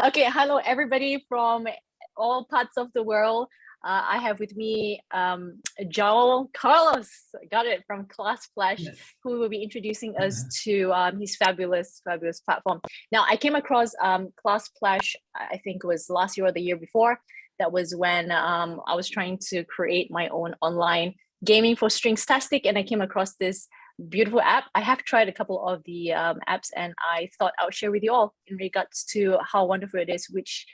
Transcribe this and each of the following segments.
Okay, hello everybody from all parts of the world. I have with me Joao Carlos, got it, from Class Flash, Yes. who will be introducing us to his fabulous platform. Now, I came across Class Flash, I think it was last year or the year before. That was when I was trying to create my own online gaming for Stringstastic, and I came across this beautiful app. I have tried a couple of the apps, and I thought I would share with you all in regards to how wonderful it is, which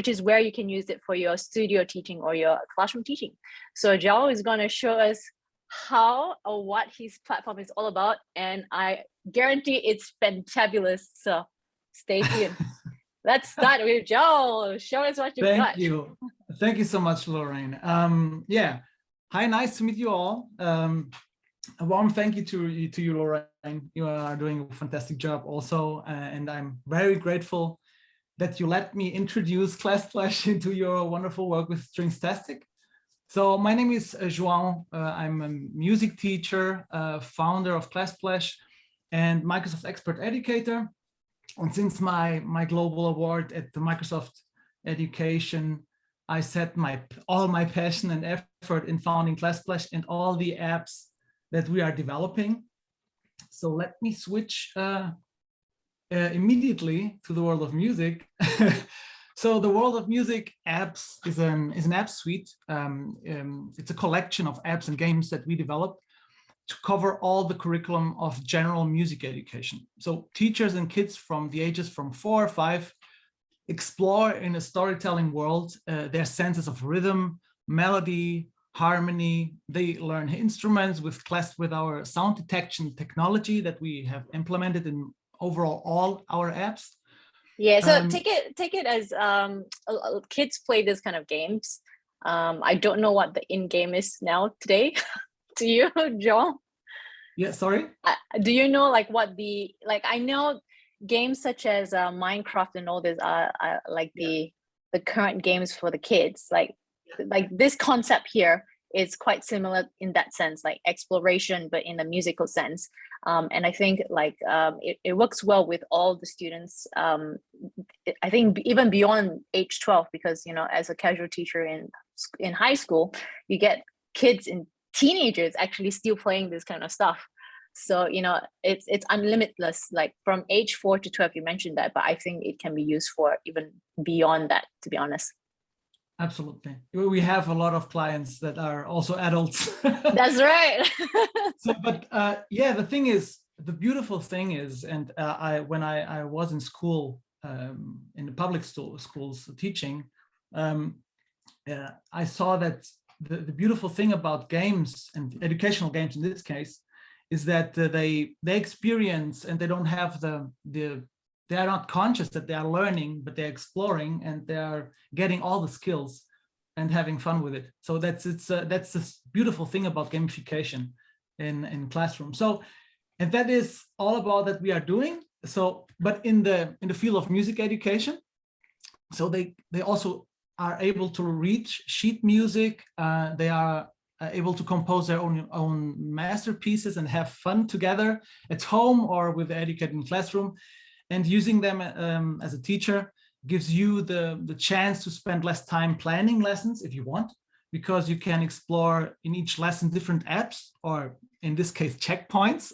is where you can use it for your studio teaching or your classroom teaching. So Joao is going to show us how or what his platform is all about, and I guarantee it's fantabulous. So stay tuned. Let's start with Joao. Show us what you've got. Thank you so much, Lorraine. Yeah, hi, nice to meet you all. A warm thank you to you, Lorraine. You are doing a fantastic job also, and I'm very grateful that you let me introduce Class Flash into your wonderful work with Stringstastic. So my name is Joao. I'm a music teacher, founder of Class Flash, and Microsoft Expert Educator. And since my global award at the Microsoft Education, I set all my passion and effort in founding Class Flash and all the apps that we are developing. So let me switch immediately to the world of music. So the world of music apps is an app suite. It's a collection of apps and games that we developed to cover all the curriculum of general music education. So teachers and kids from the ages from 4 or 5 explore in a storytelling world their senses of rhythm, melody, harmony. They learn instruments with our sound detection technology that we have implemented in overall all our apps. Yeah, so take it as kids play this kind of games. I don't know what the in-game is now today. Do you, Joe? Yeah, sorry? Do you know I know games such as Minecraft and all this are like the current games for the kids. Like this concept here is quite similar in that sense, like exploration, but in a musical sense. And I think it works well with all the students. I think even beyond age 12, because, you know, as a casual teacher in high school, you get kids and teenagers actually still playing this kind of stuff. So, you know, it's unlimitless, like from age 4 to 12, you mentioned that, but I think it can be used for even beyond that, to be honest. Absolutely. We have a lot of clients that are also adults. That's right. Yeah, the beautiful thing is, and when I was in school, in the public schools teaching, I saw that the beautiful thing about games, and educational games in this case, is that they experience, and they don't have they are not conscious that they are learning, but they're exploring, and they are getting all the skills and having fun with it. So that's the beautiful thing about gamification in classroom. So, and that is all about that we are doing. So, but in the field of music education, so they also are able to read sheet music. They are able to compose their own masterpieces and have fun together at home or with the educating classroom. And using them as a teacher gives you the chance to spend less time planning lessons if you want, because you can explore in each lesson different apps, or in this case, checkpoints,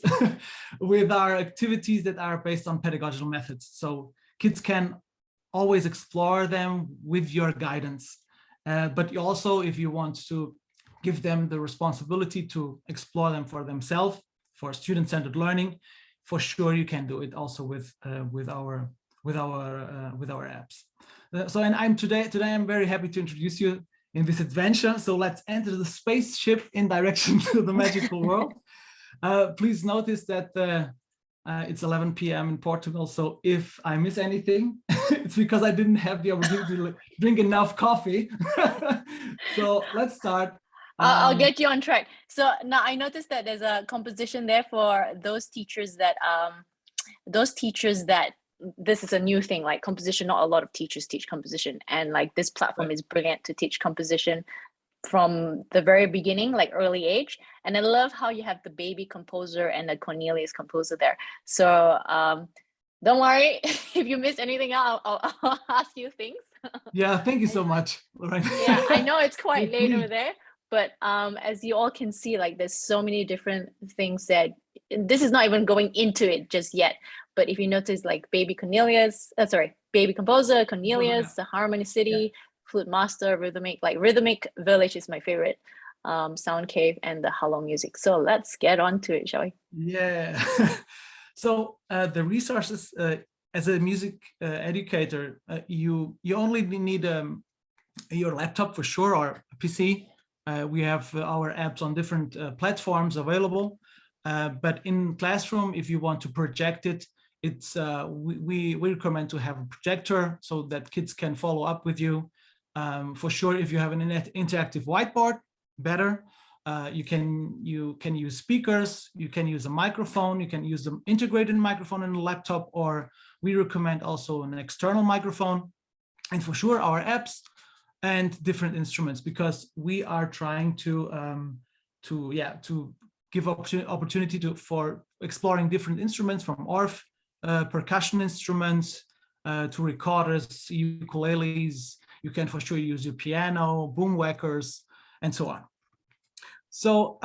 with our activities that are based on pedagogical methods. So kids can always explore them with your guidance. But you also, if you want to give them the responsibility to explore them for themselves, for student-centered learning, for sure you can do it also with our apps. And today I'm very happy to introduce you in this adventure. So let's enter the spaceship in direction to the magical world. Please notice that it's 11 p.m. in Portugal. So if I miss anything, it's because I didn't have the opportunity to drink enough coffee. So let's start. I'll get you on track. So now I noticed that there's a composition there for those teachers that this is a new thing, like composition. Not a lot of teachers teach composition, and like this platform is brilliant to teach composition from the very beginning, like early age. And I love how you have the baby composer and the Cornelius Composer there. So Don't worry, if you miss anything out, I'll ask you things. Yeah, thank you so much, Lorraine. Yeah, I know it's quite late Please. over there, but as you all can see, like there's so many different things that this is not even going into it just yet. But if you notice, like Baby Composer, Cornelius, the Harmony City, Flute Master, Rhythmic Village is my favorite, Sound Cave, and the Hello Music. So let's get on to it, shall we? Yeah. So the resources, as a music educator, you only need your laptop for sure, or a PC. We have our apps on different platforms available. But in classroom, if you want to project it, it's we recommend to have a projector so that kids can follow up with you. For sure, if you have an interactive whiteboard, better. You can use speakers, you can use a microphone, you can use the integrated microphone in the laptop, or we recommend also an external microphone. And for sure, our apps and different instruments, because we are trying to give opportunity for exploring different instruments, from orff, percussion instruments, to recorders, ukuleles. You can for sure use your piano, boom whackers, and so on. So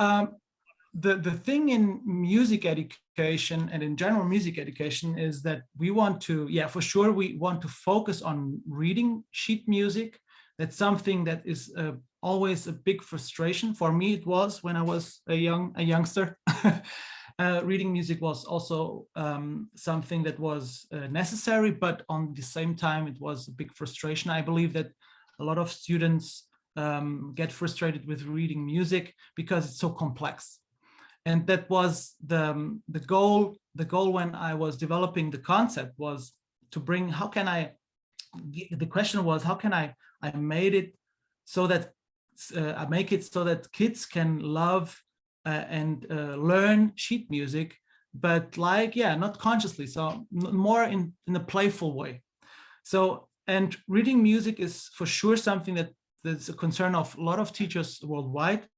the thing in music education and in general music education is that we want to, for sure, we want to focus on reading sheet music. That's something that is always a big frustration. For me, it was when I was a youngster. Reading music was also something that was necessary, but on the same time, it was a big frustration. I believe that a lot of students get frustrated with reading music because it's so complex. And that was the goal. The goal when I was developing the concept was to bring, the question was, how can I made it so that I make it so that kids can love and learn sheet music, but not consciously, so more in a playful way. So, and reading music is for sure something that's a concern of a lot of teachers worldwide.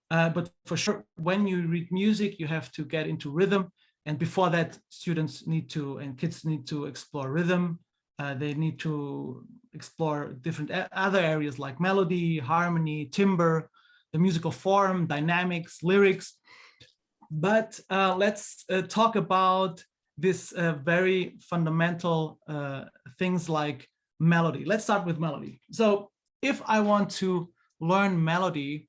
But for sure, when you read music, you have to get into rhythm. And before that, students need to, and kids need to explore rhythm. They need to explore different other areas like melody, harmony, timbre, the musical form, dynamics, lyrics. But let's talk about this very fundamental things like melody. Let's start with melody. So if I want to learn melody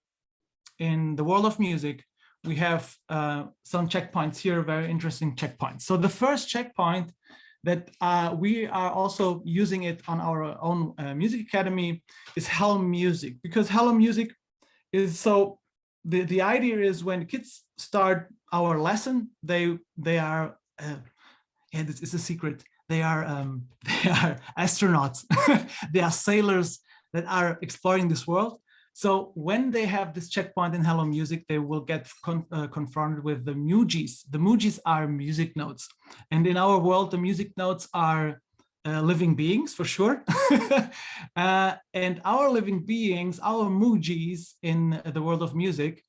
in the world of music, we have some checkpoints here, very interesting checkpoints. So the first checkpoint that we are also using it on our own music academy is Hello Music, because Hello Music is so, the idea is when kids start our lesson, they are, this is a secret, they are astronauts, they are sailors that are exploring this world. So when they have this checkpoint in Hello Music, they will get confronted with the mujis. The mujis are music notes. And in our world, the music notes are living beings, for sure. And our living beings, our mujis in the world of music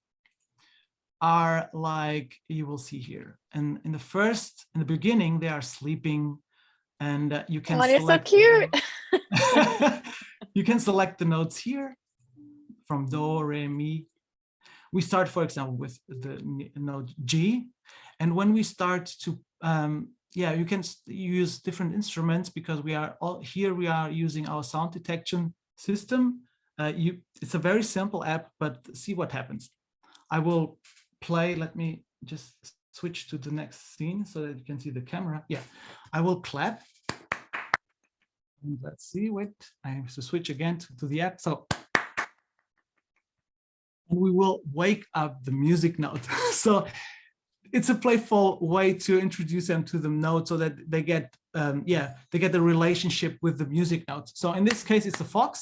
are like you will see here. And in the beginning, they are sleeping, and you can select. Oh, they're so cute. You can select the notes here from do, re, mi. We start, for example, with the note G. And when we start to, you can use different instruments, because we are using our sound detection system. It's a very simple app, but see what happens. I will play, let me just switch to the next scene so that you can see the camera. Yeah, I will clap. And let's see, wait, I have to switch again to the app. So, and we will wake up the music note. So it's a playful way to introduce them to the note so that they get, they get the relationship with the music note. So in this case, it's a fox.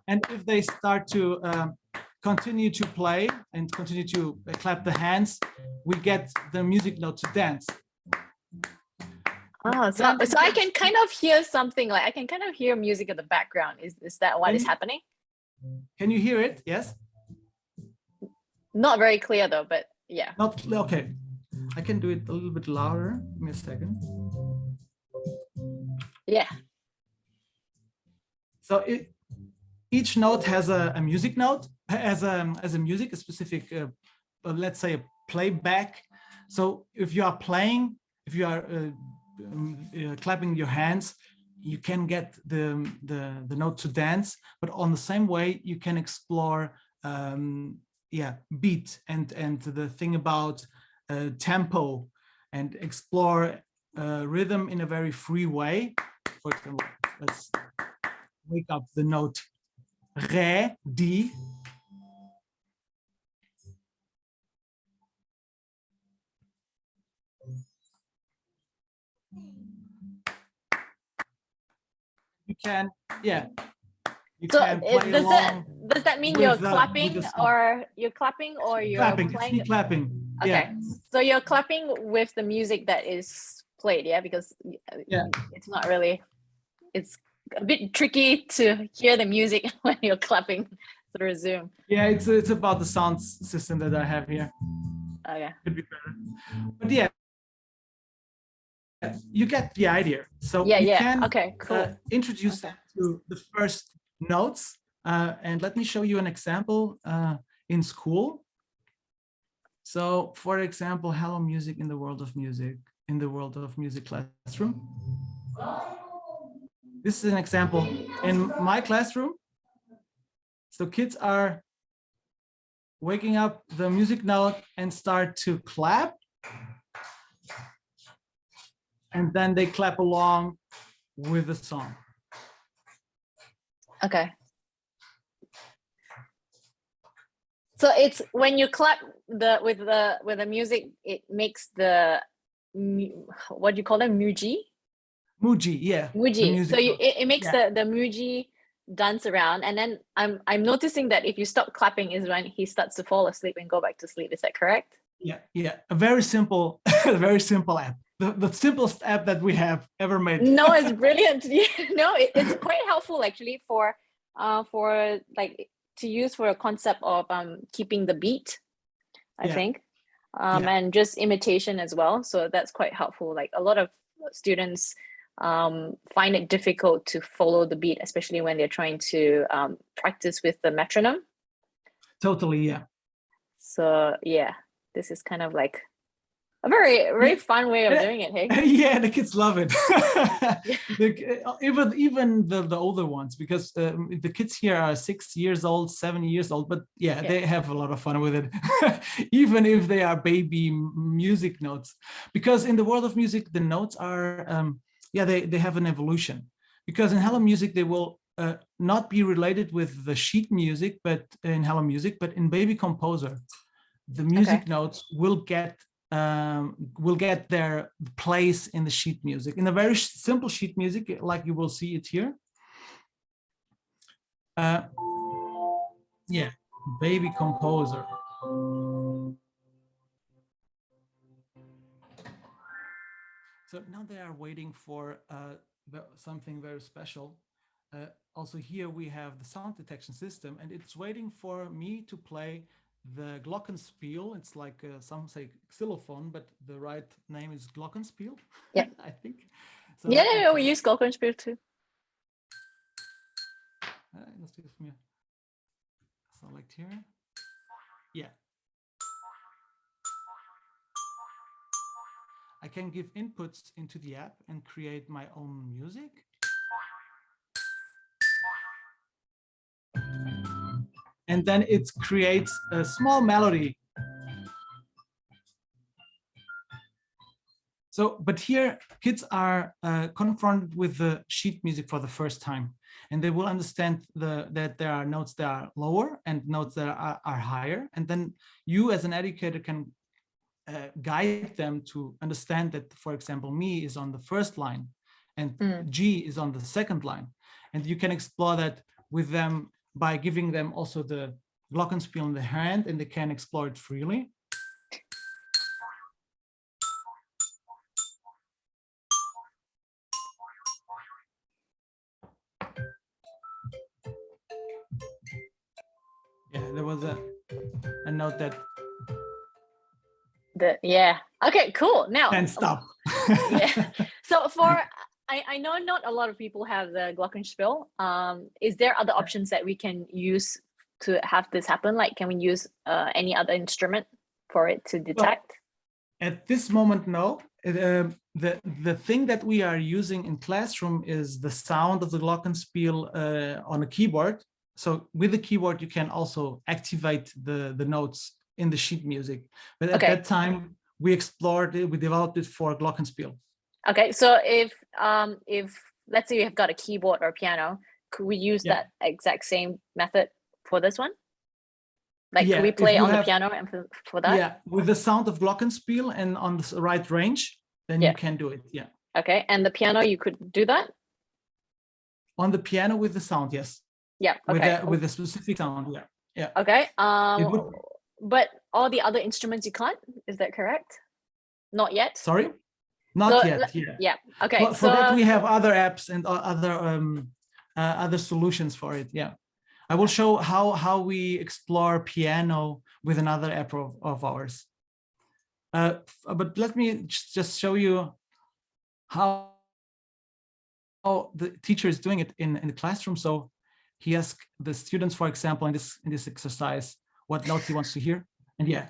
And if they start to continue to play and continue to clap the hands, we get the music note to dance. Oh, so I can kind of hear something, like I can kind of hear music in the background. Is that what is happening? Can you hear it? Yes. Not very clear though, but yeah. Not okay. I can do it a little bit louder. Give me a second. Yeah. So each note has a music note, as a music, a specific, let's say, a playback. So if you are playing, if you are clapping your hands, you can get the note to dance. But on the same way, you can explore, beat and the thing about tempo, and explore rhythm in a very free way. For example, let's wake up the note Ré, D. You can, you So can play along. does that mean with you're the clapping or you're clapping, playing? it's clapping. Okay, Yeah. so you're clapping with the music that is played, yeah, because it's not really, it's a bit tricky to hear the music when you're clapping through Zoom. Yeah, it's about the sound system that I have here. Oh yeah. Could be better. But yeah, you get the idea. So you can okay, cool. Introduce them to the first notes. And let me show you an example in school. So for example, hello music in the world of music, in the world of music classroom. This is an example in my classroom. So kids are waking up the music note and start to clap. And then they clap along with the song. Okay. So it's when you clap with the music, it makes the, what do you call them, muji? Muji, yeah. Muji. So it makes the muji dance around, and then I'm noticing that if you stop clapping is when he starts to fall asleep and go back to sleep. Is that correct? Yeah. A very simple, very simple app. The simplest app that we have ever made. No, it's brilliant. No, it's quite helpful actually for like to use for a concept of keeping the beat, I think, and just imitation as well. So that's quite helpful. Like a lot of students find it difficult to follow the beat, especially when they're trying to practice with the metronome. Totally, yeah. So yeah, this is kind of like a very fun way of doing it. Hey. Yeah, the kids love it. Even the older ones, because the kids here are 6 years old, 7 years old, but they have a lot of fun with it. Even if they are baby music notes, because in the world of music, the notes are they have an evolution. Because in Hello Music, they will not be related with the sheet music, but in Hello Music, but in Baby Composer, the music notes will get their place in the sheet music, in a very simple sheet music, like you will see it here. Baby Composer. So now they are waiting for something very special. Also here we have the sound detection system, and it's waiting for me to play the Glockenspiel. It's like some say xylophone, but the right name is Glockenspiel. Yeah, I think. So we use Glockenspiel too. Let's do this from here. Select here. Yeah. I can give inputs into the app and create my own music. And then it creates a small melody. So, but here kids are confronted with the sheet music for the first time, and they will understand that there are notes that are lower and notes that are higher. And then you as an educator can guide them to understand that, for example, Mi is on the first line and G is on the second line. And you can explore that with them by giving them also the Glockenspiel in the hand, and they can explore it freely. Yeah, there was a note that okay, cool. Now and stop. yeah. So I know not a lot of people have the Glockenspiel. Is there other options that we can use to have this happen? Like, can we use any other instrument for it to detect? Well, at this moment, no. The thing that we are using in classroom is the sound of the Glockenspiel on a keyboard. So with the keyboard, you can also activate the notes in the sheet music. But at that time, we explored it, we developed it for Glockenspiel. Okay, so if let's say you have got a keyboard or a piano, could we use that exact same method for this one? Like, could we play on the piano and for that? Yeah, with the sound of Glockenspiel and on the right range, then you can do it. Yeah. Okay, and the piano, you could do that? On the piano with the sound, yes. Yeah. Okay. With the specific sound, yeah. Yeah. Okay. But all the other instruments you can't. Is that correct? Not yet. Sorry. Not yet. Yeah. Yeah. Okay. But for that, we have other apps and other solutions for it. Yeah. I will show how we explore piano with another app of ours. But let me just show you how the teacher is doing it in the classroom. So he asked the students, for example, in this exercise, what note he wants to hear, and yeah.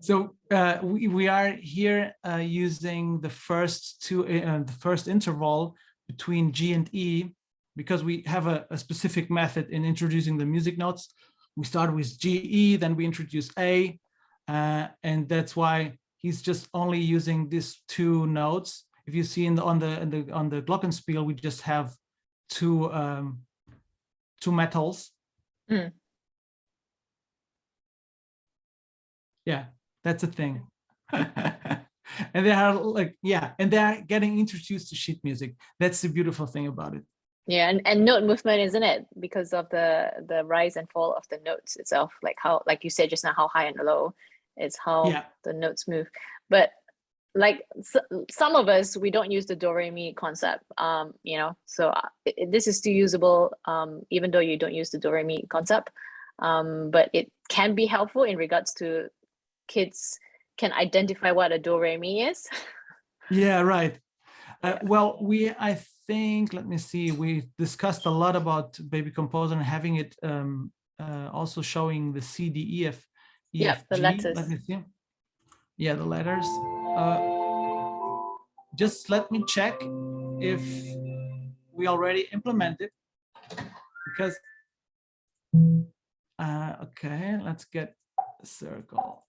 So we are here using the first interval between G and E, because we have a specific method in introducing the music notes. We start with G, E, then we introduce A, and that's why he's just only using these two notes. If you see on the Glockenspiel, we just have two metals. Mm. Yeah, that's a thing. And they are and they are getting introduced to sheet music. That's the beautiful thing about it. Yeah, and note movement, isn't it? Because of the rise and fall of the notes itself, like how, like you said just now, how high and low is how the notes move. But like some of us, we don't use the do re mi concept, so this is still usable, even though you don't use the do re mi concept, but it can be helpful in regards to kids can identify what a do re mi is. Yeah, right. Well, I think, let me see, we discussed a lot about Baby Composer and having it also showing the C, D, E, F, E, F, the G. letters. Let me see. Yeah, the letters. Just let me check if we already implemented, because okay, let's get a circle.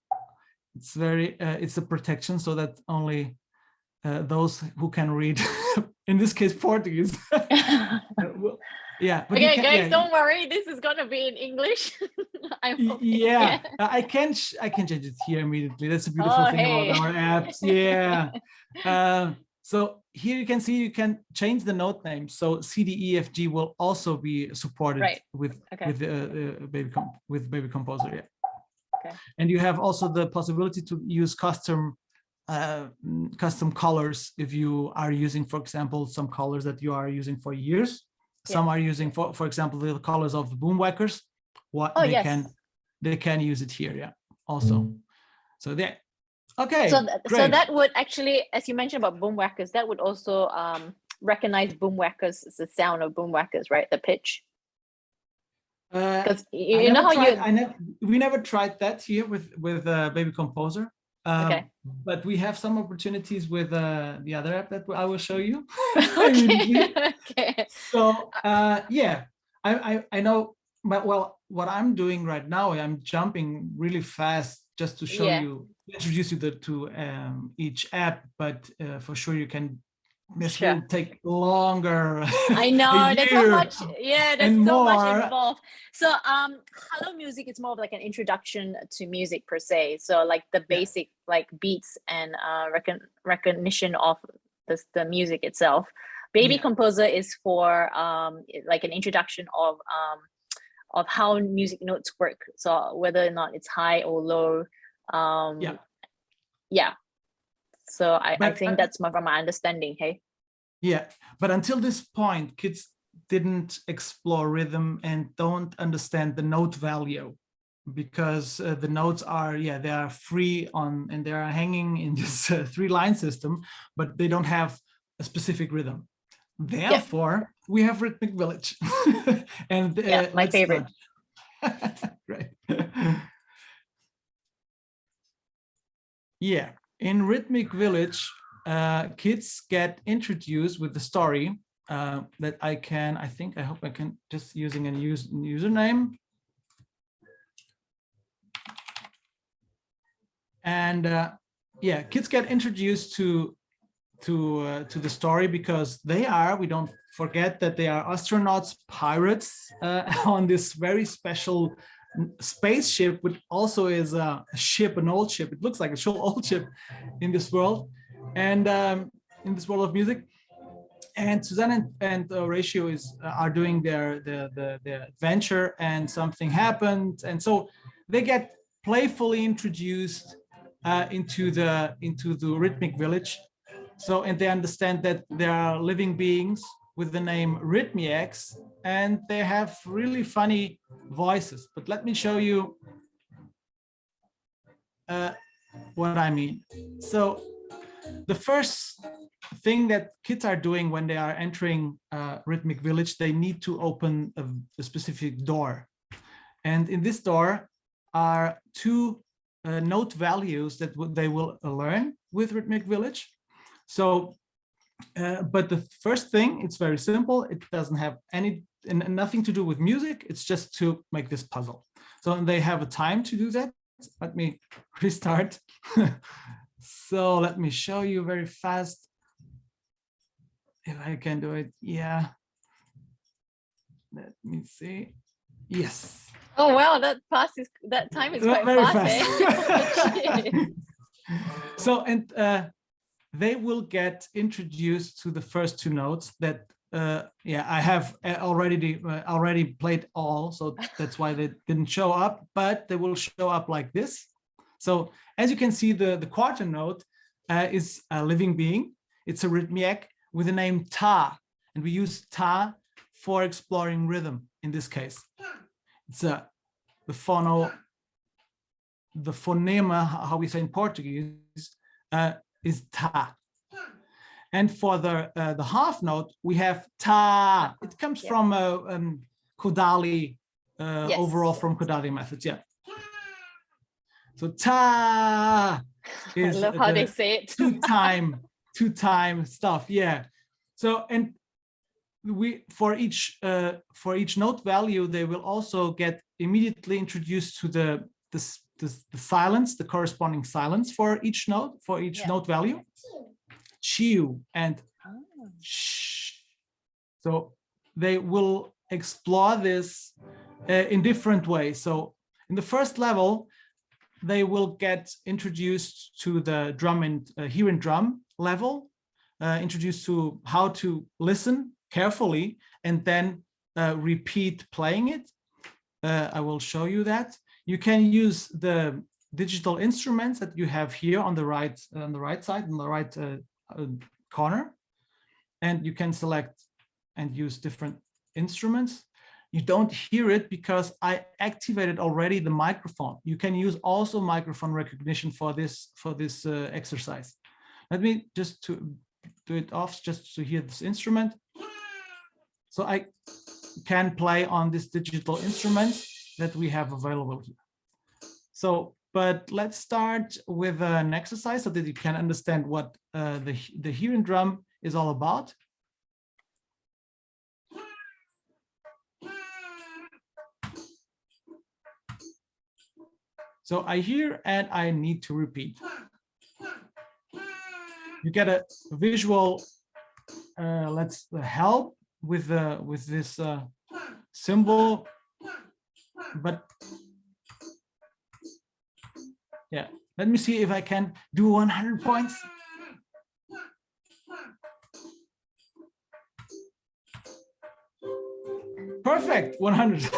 It's it's a protection so that only those who can read, in this case Portuguese. Yeah. But okay, guys, don't worry. This is gonna be in English. Yeah, I can change it here immediately. That's a beautiful thing about our apps. Yeah. So here you can see you can change the note name. So C, D, E, F, G will also be supported with Baby Composer. Yeah. Okay. And you have also the possibility to use custom colors if you are using, for example, some colors that you are using for years. Some are using, for example, the colors of the boomwhackers. They can use it here, yeah. Also, so there. Okay. So that would actually, as you mentioned about boomwhackers, that would also recognize boomwhackers as the sound of boomwhackers, right? The pitch. Because you know how we never tried that here with Baby Composer. Okay. But we have some opportunities with the other app that I will show you. Okay. So yeah, I know, but well, what I'm doing right now, I'm jumping really fast just to show you, introduce you to each app, but for sure you can. This will take longer. I know there's so much. Yeah, there's so much involved. So Hello Music is more of like an introduction to music per se. So like the basic like beats and recognition of the music itself. Baby Composer is for like an introduction of how music notes work. So whether or not it's high or low. So I But, think that's from my understanding. Hey. Yeah, but until this point, kids didn't explore rhythm and don't understand the note value, because the notes are, they are free on, and they are hanging in this 3-line system, but they don't have a specific rhythm. Therefore, we have Rhythmic Village. And my favorite. Great. Yeah, in Rhythmic Village, kids get introduced with the story that I hope I can, just using a username. And kids get introduced to the story because we don't forget that they are astronauts, pirates on this very special spaceship, which also is a ship, an old ship. It looks like a old ship in this world, and in this world of music. And Suzanne and Horatio are doing their adventure, and something happened, and so they get playfully introduced into the Rhythmic Village. So, and they understand that there are living beings with the name Rhythmics, and they have really funny voices. But let me show you what I mean. So the first thing that kids are doing when they are entering Rhythmic Village, they need to open a specific door. And in this door are 2 note values that they will learn with Rhythmic Village. So, but the first thing, it's very simple. It doesn't have nothing to do with music. It's just to make this puzzle. So they have a time to do that. Let me restart. So let me show you very fast if I can do it. Yeah. Let me see. Yes. Oh wow, that time is quite very fast. Eh? So, and they will get introduced to the first 2 notes that I have already played all, so that's why they didn't show up, but they will show up like this. So as you can see, the quarter note is a living being. It's a rhythmic with the name ta, and we use ta for exploring rhythm in this case. It's the phoneme, how we say in Portuguese, is ta. And for the half note, we have ta. It comes from Kodali, overall from Kodali methods. Yeah. So ta is I love how they say it. two-time stuff. Yeah. So, and for each note value, they will also get immediately introduced to the silence, the corresponding silence for each note, note value. Chiu and shh. So they will explore this in different ways. So in the first level, they will get introduced to the drum and hear and drum level, introduced to how to listen carefully and then repeat playing it. I will show you that. You can use the digital instruments that you have here on the right side, on the right corner, and you can select and use different instruments. You don't hear it because I activated already the microphone. You can use also microphone recognition for this exercise. Let me just to do it off just to hear this instrument. So I can play on this digital instrument that we have available here. So, but let's start with an exercise so that you can understand what the hearing drum is all about. So I hear and I need to repeat. You get a visual, let's help with this symbol, but yeah, let me see if I can do 100 points. Perfect, 100.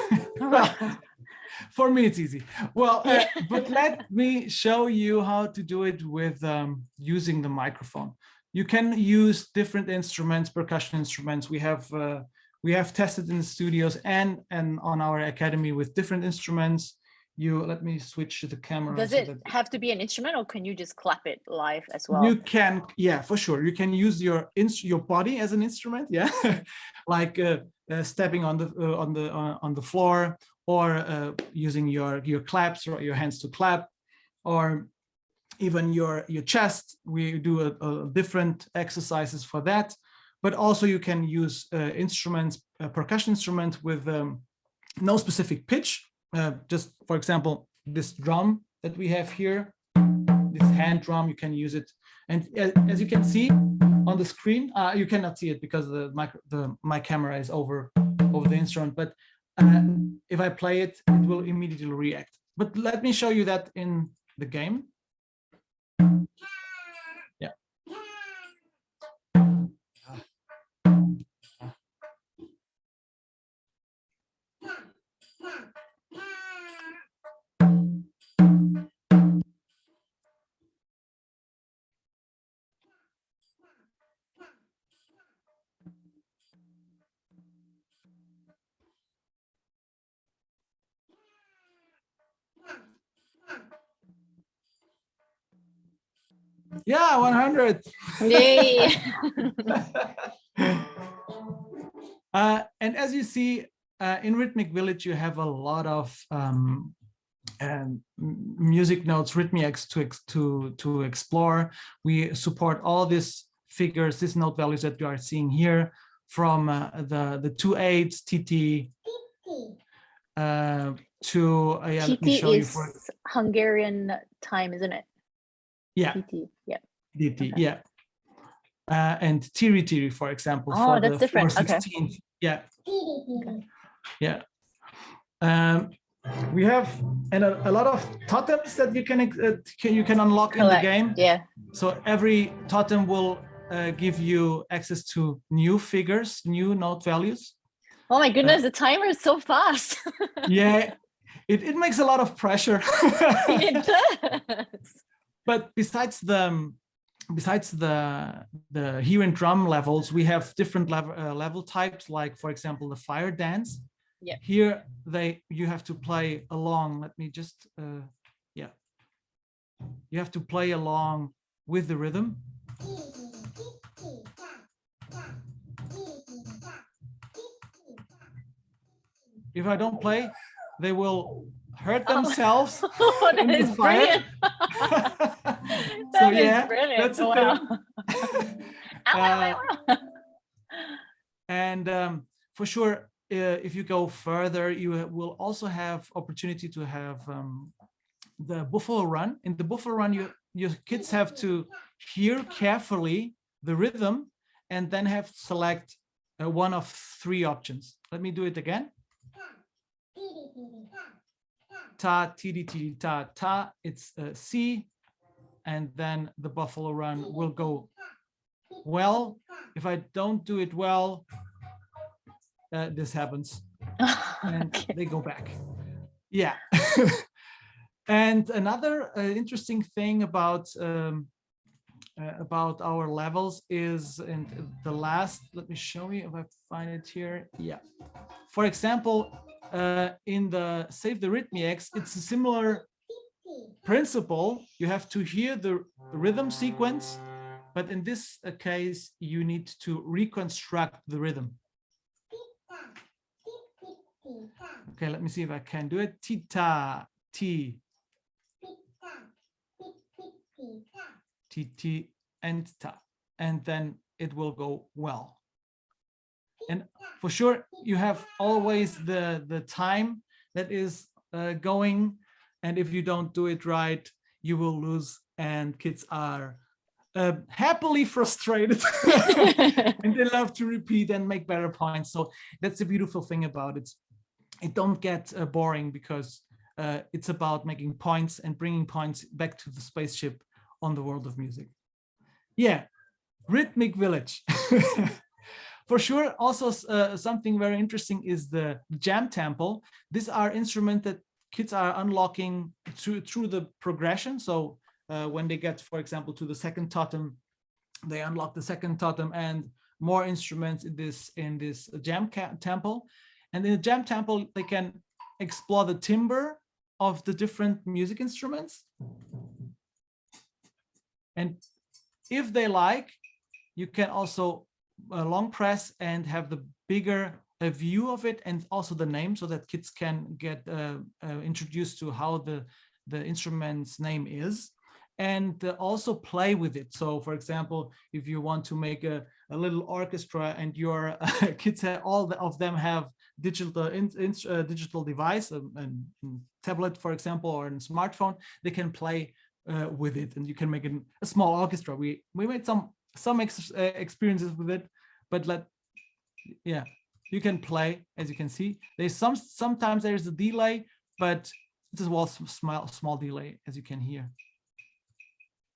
For me, it's easy. Well, Yeah. but let me show you how to do it with using the microphone. You can use different instruments, percussion instruments. We have tested in the studios and on our academy with different instruments. Let me switch to the camera. Does it have to be an instrument, or can you just clap it live as well? You can, yeah, for sure. You can use your body as an instrument, yeah, like stepping on the floor, or using your claps or your hands to clap, or even your chest. We do a different exercises for that. But also you can use instruments, percussion instruments with no specific pitch. Just for example, this drum that we have here, this hand drum, you can use it. And as you can see on the screen, you cannot see it because my camera is over the instrument. But if I play it, it will immediately react. But let me show you that in the game. Yeah. Yeah, 100. Yay. And as you see, in Rhythmic Village, you have a lot of music notes, rhythmics to explore. We support all these figures, these note values that you are seeing here, from the 2/8 TT to yeah, let me TT show you is Hungarian time, isn't it? Yeah. TT, yeah. DT, okay. Yeah. And tiri tiri, for example, oh, for that's the different. 4/16. Okay. Yeah. Okay. Yeah. We have a lot of totems that you can unlock in the game. Yeah. So every totem will give you access to new figures, new note values. Oh my goodness, the timer is so fast. Yeah, it makes a lot of pressure. It does. But besides the here and drum levels, we have different level types, like for example the fire dance. Yeah. Here you have to play along. Let me just yeah. You have to play along with the rhythm. If I don't play, they will hurt themselves. Oh, that is brilliant. That is brilliant. That's a thing. And for sure, if you go further, you will also have opportunity to have the buffalo run. In the buffalo run, your kids have to hear carefully the rhythm and then have to select one of 3 options. Let me do it again. Ta, ti, ti, ta, ta. It's C, and then the buffalo run will go well. If I don't do it well, this happens, and they go back. Yeah. And another interesting thing about our levels is in the last. Let me show you if I find it here. Yeah. For example, in the Save the Rhythmics, it's a similar principle. You have to hear the rhythm sequence, but in this case, you need to reconstruct the rhythm. Okay, let me see if I can do it. Tita, T, T, and ta, and then it will go well. And for sure, you have always the time that is going, and if you don't do it right, you will lose, and kids are happily frustrated and they love to repeat and make better points. So that's the beautiful thing about it. It don't get boring, because it's about making points and bringing points back to the spaceship on the world of music. Yeah, Rhythmic Village. For sure, also something very interesting is the jam tempo. These are instruments kids are unlocking through the progression. So when they get, for example, to the second totem, they unlock the second totem and more instruments in this jam temple. And in the jam temple, they can explore the timbre of the different music instruments. And if they like, you can also long press and have the bigger view of it, and also the name, so that kids can get introduced to how the instrument's name is, and also play with it. So for example, if you want to make a little orchestra and your kids have, all of them have digital device, a tablet, for example, or a smartphone, they can play with it, and you can make a small orchestra. We made some experiences with it, but yeah, you can play. As you can see, there's sometimes there's a delay, but it's a small delay, as you can hear.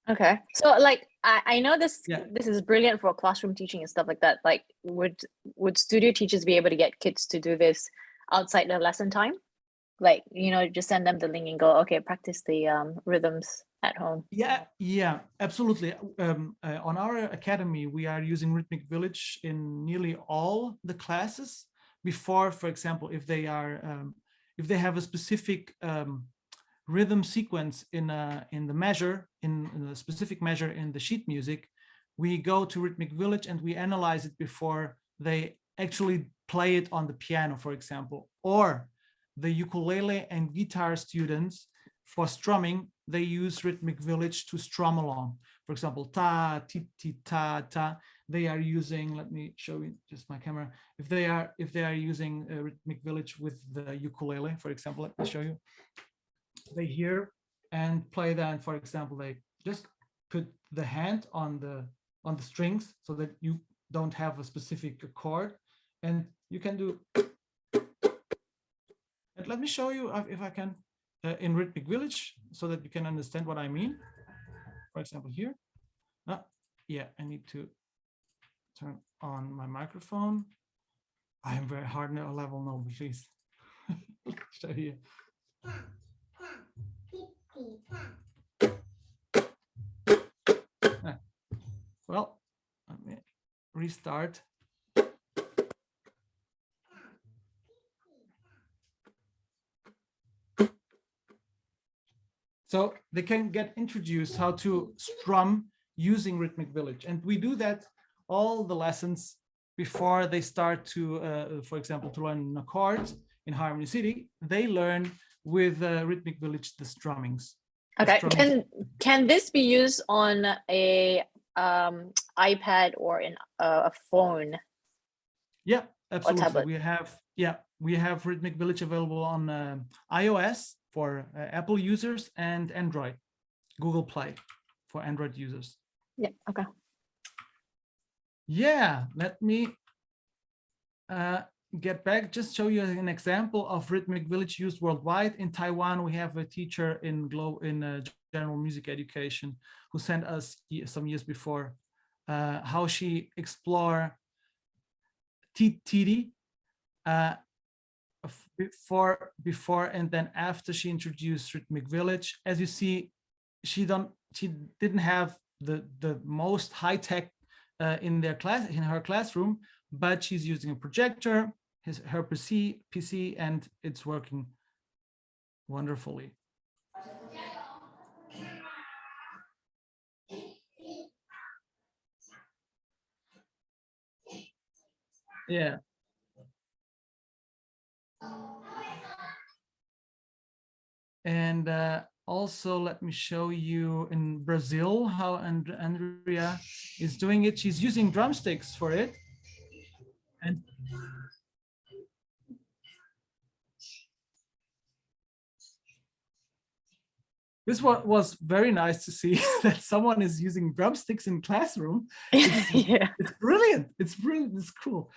Okay, so like I know this is brilliant for classroom teaching and stuff like that. Like, would studio teachers be able to get kids to do this outside the lesson time? Like, you know, just send them the link and go, okay, practice the rhythms at home. Yeah, absolutely. On our academy, we are using Rhythmic Village in nearly all the classes. Before, for example, if they have a specific rhythm sequence in the measure, in a specific measure in the sheet music, we go to Rhythmic Village and we analyze it before they actually play it on the piano, for example. Or the ukulele and guitar students, for strumming, they use Rhythmic Village to strum along. For example, ta, ti, ti, ta, ta. They are using, let me show you just my camera. If they are using Rhythmic Village with the ukulele, for example, let me show you. They hear and play that. For example, they just put the hand on the strings so that you don't have a specific chord, and you can do. And let me show you if I can in Rhythmic Village, so that you can understand what I mean. For example, here. Yeah, I need to turn on my microphone. I am very hard now, level no, please. Show you. Well, let me restart. So they can get introduced how to strum using Rhythmic Village. And we do that all the lessons before they start to, for example, to learn an chord in Harmony City. They learn with Rhythmic Village the strummings. Okay, can this be used on a iPad or in a phone? Yeah, absolutely. We have Rhythmic Village available on iOS for Apple users and Android, Google Play for Android users. Yeah, okay. Yeah, let me get back, just show you an example of Rhythmic Village used worldwide. In Taiwan, we have a teacher in general music education who sent us some years before how she explored TTD before and then after she introduced Rhythmic Village. As you see, she didn't have the most high tech in her classroom, but she's using a projector, her PC, and it's working wonderfully. Yeah. And also, let me show you in Brazil how Andrea is doing it. She's using drumsticks for it. And this was very nice to see that someone is using drumsticks in classroom. It's brilliant. It's brilliant. It's cool.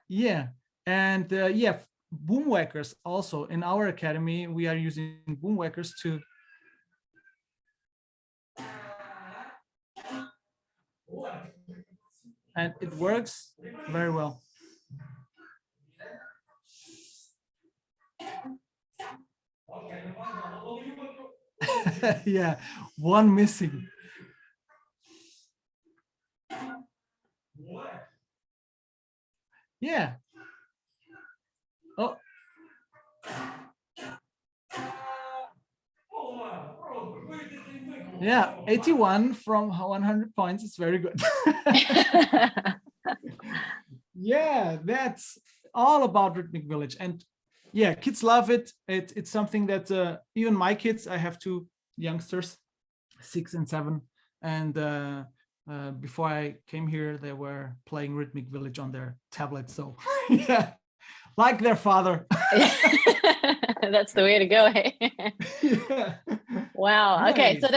Yeah. And yeah, boomwhackers also. In our academy, we are using boomwhackers to and it works very well. Yeah, one missing. Yeah. Oh. Yeah, 81 from 100 points. It's very good. Yeah, that's all about Rhythmic Village. And yeah, kids love it. It's something that even my kids, I have two youngsters, 6 and 7. And before I came here, they were playing Rhythmic Village on their tablet. So yeah, like their father. That's the way to go. Hey? Yeah. Wow. Nice. Okay. So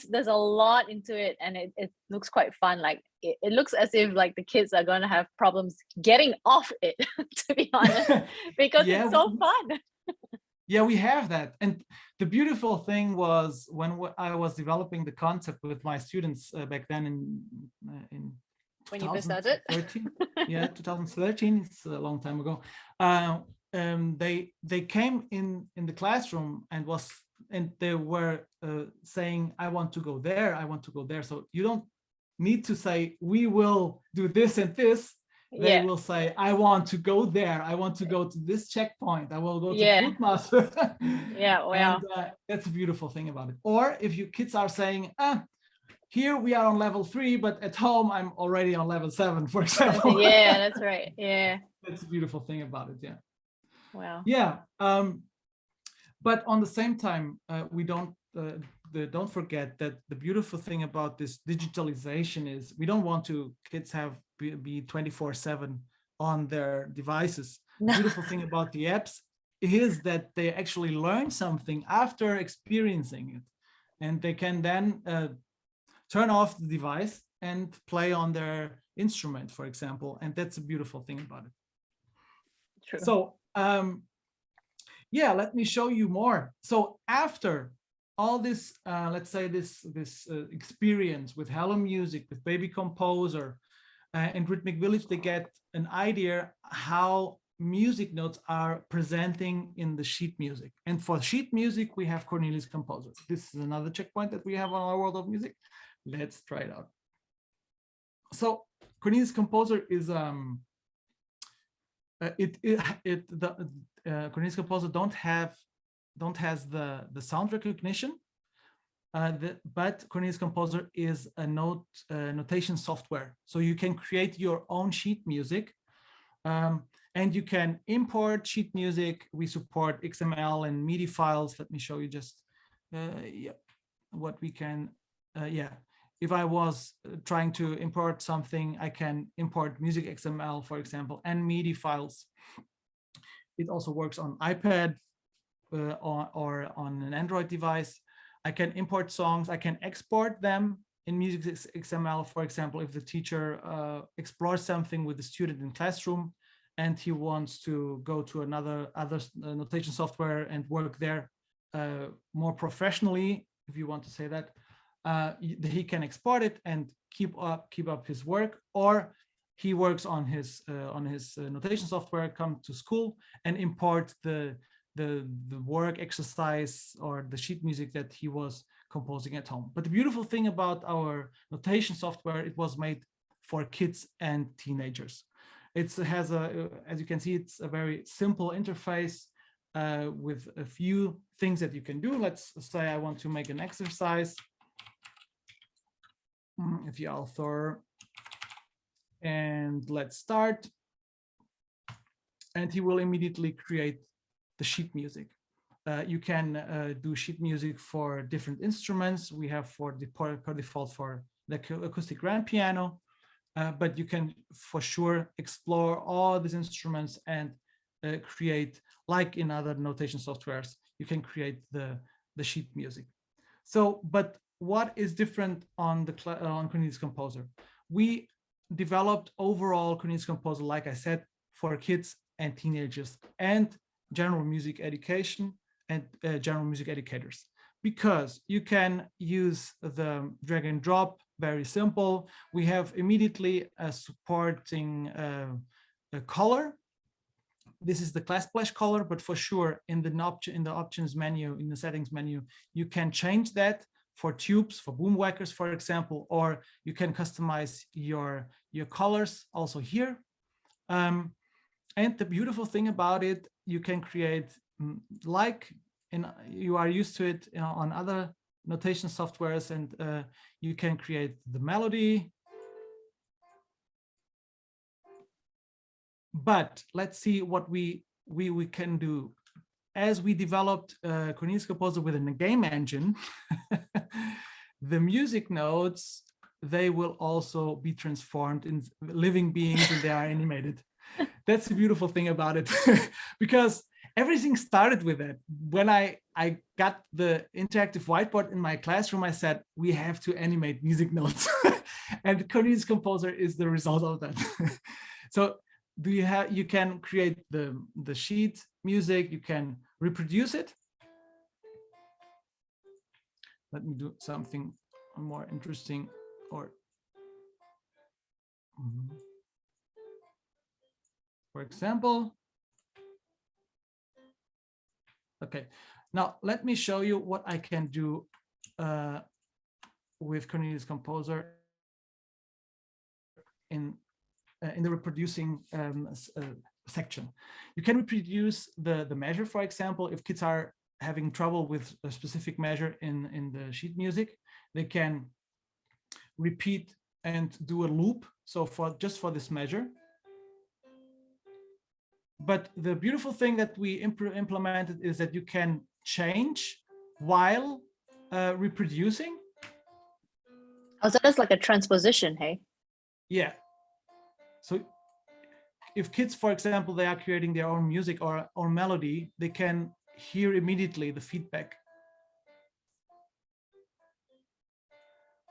there's a lot into it, and it looks quite fun. Like it looks as if like the kids are going to have problems getting off it, to be honest, because Yeah, it's so fun. Yeah, we have that. And the beautiful thing was when I was developing the concept with my students back then in When you first started? 2013. Yeah, 2013. It's a long time ago. They came in the classroom and they were saying, I want to go there, I want to go there. So you don't need to say, we will do this and this. They will say, I want to go there. I want to go to this checkpoint. I will go to Food Master. Yeah, wow. And that's a beautiful thing about it. Or if your kids are saying, here we are on level 3, but at home I'm already on level 7, for example. Yeah, that's right. Yeah. That's a beautiful thing about it. Yeah. Wow. Yeah. But on the same time, we don't forget that the beautiful thing about this digitalization is we don't want kids be 24/7 on their devices. The beautiful thing about the apps is that they actually learn something after experiencing it, and they can then turn off the device and play on their instrument, for example, and that's a beautiful thing about it. True. So yeah, let me show you more. So after all this, let's say this experience with Hello Music, with Baby Composer, and Rhythmic Village, they get an idea how music notes are presenting in the sheet music. And for sheet music, we have Cornelius Composer. This is another checkpoint that we have on our World of Music. Let's try it out. So Cornelius Composer is Cornelius Composer don't has the sound recognition, but Cornelius Composer is a notation software. So you can create your own sheet music, and you can import sheet music. We support XML and MIDI files. Let me show you just what we can. If I was trying to import something, I can import music XML, for example, and MIDI files. It also works on iPad or on an Android device. I can import songs. I can export them in music XML. For example, if the teacher explores something with the student in classroom and he wants to go to other notation software and work there more professionally, if you want to say that, he can export it and keep up his work, or he works on his notation software, come to school and import the work exercise or the sheet music that he was composing at home. But the beautiful thing about our notation software, it was made for kids and teenagers. It has as you can see, it's a very simple interface with a few things that you can do. Let's say I want to make an exercise. If the author, and let's start, and he will immediately create the sheet music. You can do sheet music for different instruments. We have per default for the acoustic grand piano, but you can for sure explore all these instruments and create, like in other notation softwares, you can create the sheet music. So, but what is different on Cornelius Composer? We developed overall Cornelius Composer, like I said, for kids and teenagers and general music education and general music educators, because you can use the drag and drop, very simple. We have immediately a supporting a color this is the class splash color, but for sure in the options menu, in the settings menu, you can change that for tubes, for boom whackers, for example, or you can customize your colors also here. And the beautiful thing about it, you can create, you are used to it, you know, on other notation softwares, and you can create the melody. But let's see what we can do. As we developed Cornelius Composer within a game engine, the music notes, they will also be transformed in living beings and they are animated. That's the beautiful thing about it, because everything started with that. When I got the interactive whiteboard in my classroom, I said, we have to animate music notes. And Cornelius Composer is the result of that. So you can create the sheet music, you can reproduce it. Let me do something more interesting, or for example, okay, now let me show you what I can do with Cornelius Composer in the reproducing section. You can reproduce the measure, for example, if kids are having trouble with a specific measure in the sheet music, they can repeat and do a loop. So just for this measure. But the beautiful thing that we implemented is that you can change while reproducing. Oh, so that's like a transposition, hey? Yeah. So if kids, for example, they are creating their own music or melody, they can hear immediately the feedback.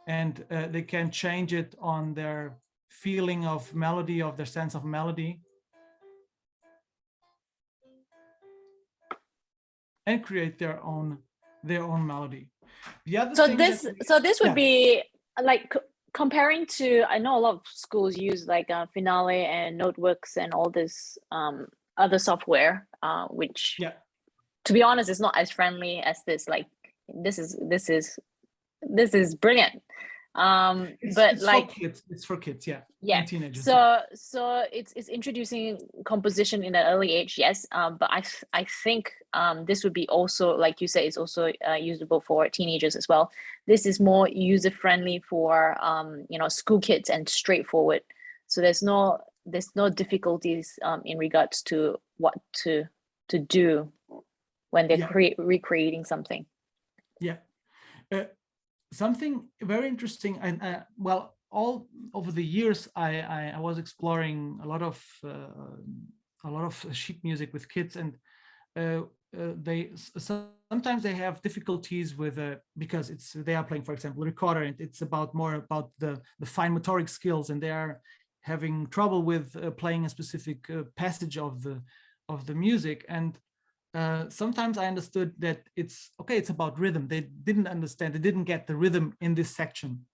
And they can change it on their feeling of melody, of their sense of melody. And create their own melody. The other thing this would be like comparing to, I know a lot of schools use like Finale and Notebooks and all this other software, which to be honest is not as friendly as this. Like this is brilliant. It's like for kids. It's for kids, yeah. Yeah. And teenagers. So it's introducing composition in an early age, yes. But I think this would be also, like you said, it's also usable for teenagers as well. This is more user friendly for school kids and straightforward. So there's no difficulties in regards to what to do when they're recreating something. Yeah. Something very interesting, and well, all over the years, I was exploring a lot of sheet music with kids, and they sometimes they have difficulties with because they are playing, for example, a recorder, and it's more about the fine motoric skills, and they are having trouble with playing a specific passage of the music. And sometimes I understood that it's about rhythm. They didn't get the rhythm in this section.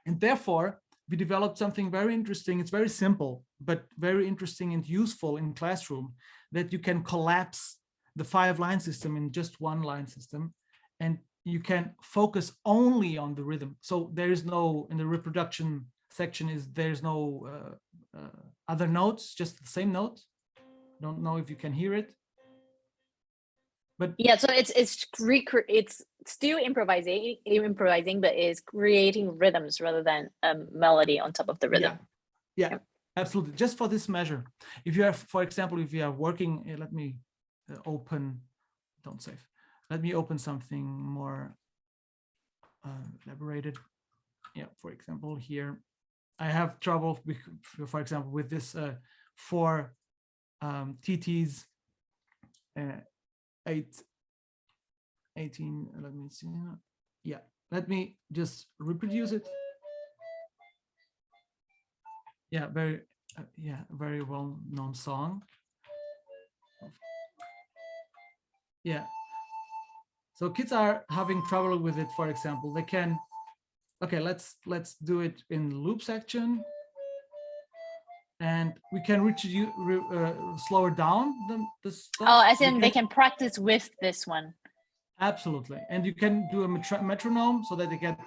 And therefore, we developed something very interesting. It's very simple, but very interesting and useful in classroom, that you can collapse the 5-line system in just 1-line system, and you can focus only on the rhythm. So there is no, in the reproduction section, there's no other notes, just the same note. Don't know if you can hear it. But yeah, so it's still improvising, but it's creating rhythms rather than a melody on top of the rhythm. Yeah, absolutely. Just for this measure, if you have, for example, if you are working, let me don't save. Let me open something more elaborated. Yeah, for example, here I have trouble, for example, with this 4 TTs. 18, let me see. Yeah, let me just reproduce it. Yeah, very well-known song. Yeah, so kids are having trouble with it. For example, they can, let's do it in loop section, and we can slow down the stuff. Oh, as in they can practice with this one. Absolutely. And you can do a metronome so that they get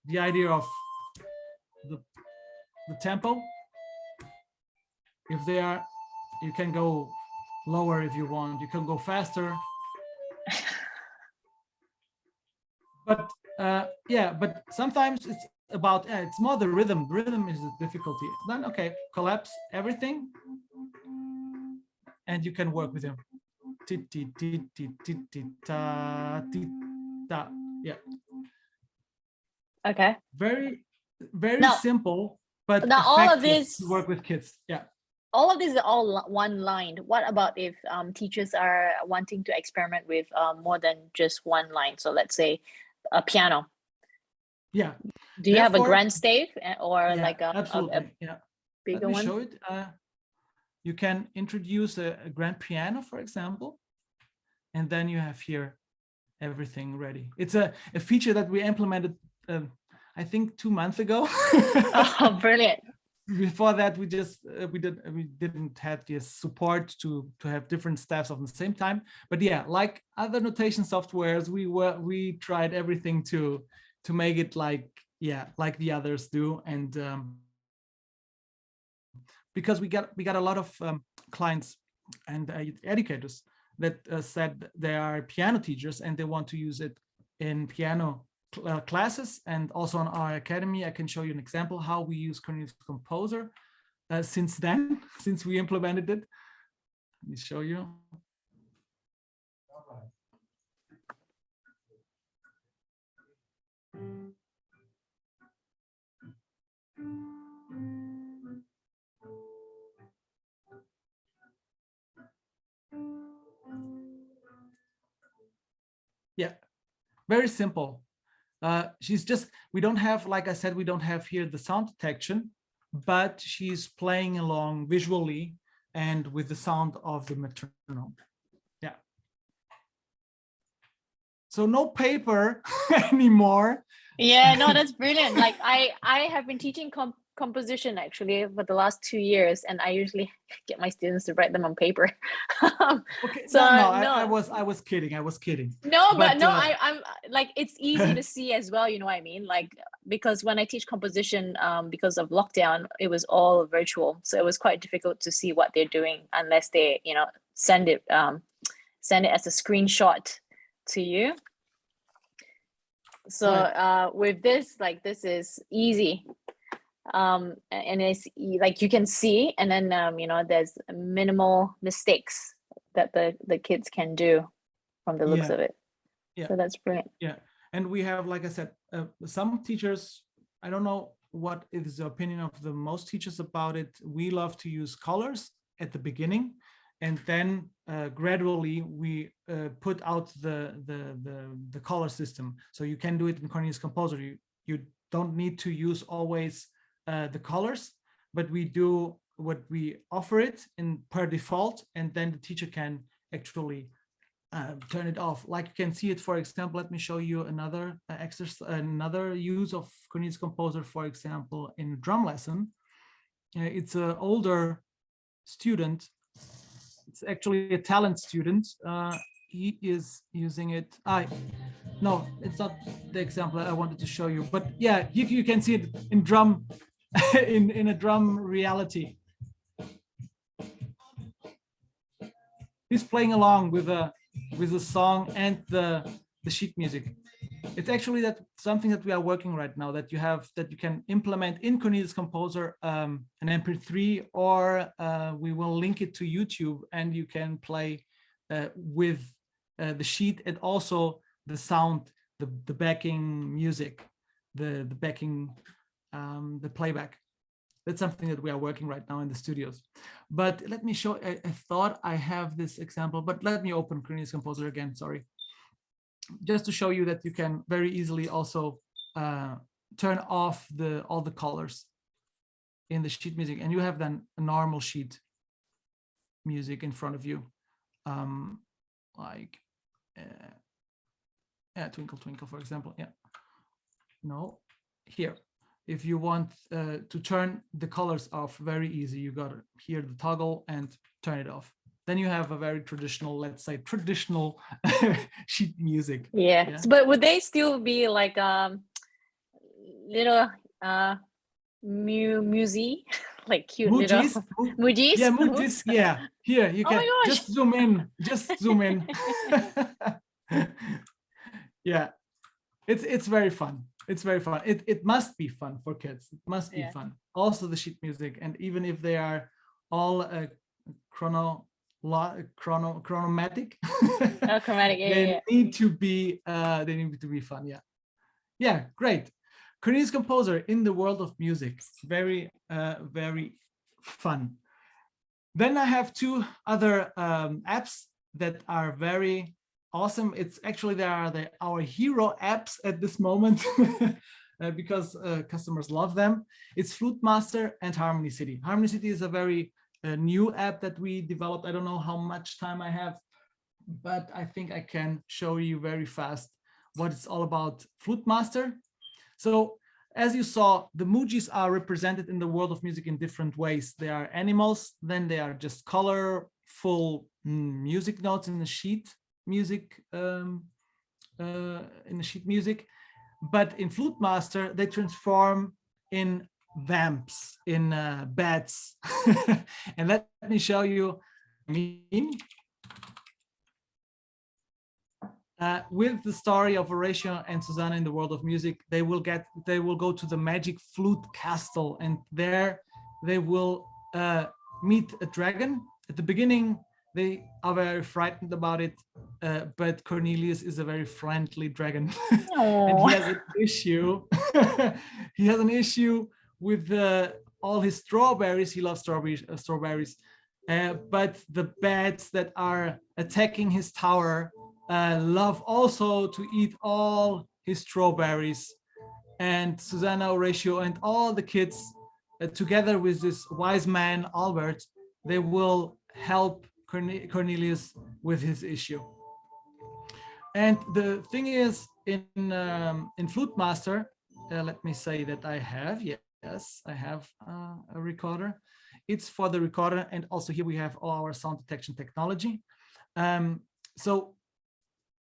the idea of the tempo. If they are, you can go lower if you want, you can go faster. But yeah, but sometimes it's about, it's more the rhythm. Rhythm is the difficulty. Then, okay, collapse everything and you can work with him. Yeah. Okay. Very now, simple, but now all of this to work with kids. Yeah. All of these are all one line. What about if teachers are wanting to experiment with more than just one line? So let's say a piano. Yeah. Do you have a grand stave or like a bigger one? Let me show it. You can introduce a grand piano, for example, and then you have here everything ready. It's a feature that we implemented, I think 2 months ago. Oh, brilliant. Before that, we didn't have the support to have different staffs at the same time. But yeah, like other notation softwares, we tried everything to make it like the others do. And because we got a lot of clients and educators that said they are piano teachers and they want to use it in piano classes, and also on our academy. I can show you an example how we use Cornelius Composer since we implemented it. Let me show you. Yeah, very simple. She's just, we don't have, like I said, we don't have here the sound detection, but she's playing along visually and with the sound of the metronome. Yeah. So no paper anymore. Yeah, no, that's brilliant. Like I have been teaching composition actually for the last 2 years, and I usually get my students to write them on paper. Okay, so I was kidding. No, but no, I'm like, it's easy to see as well, you know what I mean? Like, because when I teach composition, because of lockdown, it was all virtual, so it was quite difficult to see what they're doing unless they, you know, send it as a screenshot to you. So right. With this, like, this is easy. And it's like you can see, and then you know, there's minimal mistakes that the kids can do from the looks of it. Yeah. So that's brilliant. Yeah. And we have, like I said, some teachers, I don't know what is the opinion of the most teachers about it. We love to use colors at the beginning, and then gradually we put out the color system. So you can do it in Cornelius Composer. You don't need to use always the colors, but we do what we offer it in per default, and then the teacher can actually turn it off. Like you can see it, for example, let me show you another exercise, another use of Cornelius Composer, for example, in drum lesson. It's an older student. It's actually a talent student. He is using it. No, it's not the example I wanted to show you, but yeah, you can see it in drum, in a drum reality. He's playing along with the song and the sheet music. It's actually something that we are working right now, that you can implement in Cornelius Composer, an MP3, or we will link it to YouTube, and you can play with the sheet and also the sound, the backing music, the backing, the playback. That's something that we are working right now in the studios. But let me show, I thought I have this example, but let me open Cornelius Composer again, sorry. Just to show you that you can very easily also turn off all the colors in the sheet music, and you have then a normal sheet music in front of you, like Twinkle Twinkle, for example. Yeah, no, here. if you want to turn the colors off, very easy. You got to here the toggle and turn it off. Then you have a very traditional, let's say traditional sheet music. Yeah. But would they still be like little musi, like cute little mujis? Yeah, mujis. Yeah. Here you can just zoom in. Just zoom in. Yeah. It's very fun. It's very fun. It must be fun for kids. It must be fun. Also the sheet music, and even if they are all chromatic, chromatic, they need to be fun. Yeah, great. Cornelius Composer in the world of music. Very very fun. Then I have two other apps that are very awesome. It's actually they are our hero apps at this moment because customers love them. It's Flute Master and Harmony City. Harmony City is a very new app that we developed. I don't know how much time I have, but I think I can show you very fast what it's all about. Flute Master. So as you saw, the mujis are represented in the world of music in different ways. They are animals, then they are just colorful music notes in the sheet music, but in Flute Master they transform in vamps, in bats. And let me show you. With the story of Horatio and Susanna in the world of music, they will go to the magic flute castle, and there they will meet a dragon. At the beginning, they are very frightened about it, but Cornelius is a very friendly dragon. And he has an issue. He has an issue with all his strawberries. He loves strawberries, but the bats that are attacking his tower love also to eat all his strawberries. And Susanna, Horatio, and all the kids, together with this wise man Albert, they will help Cornelius with his issue. And the thing is, in Flute Master, let me say that I have a recorder. It's for the recorder, and also here we have all our sound detection technology. So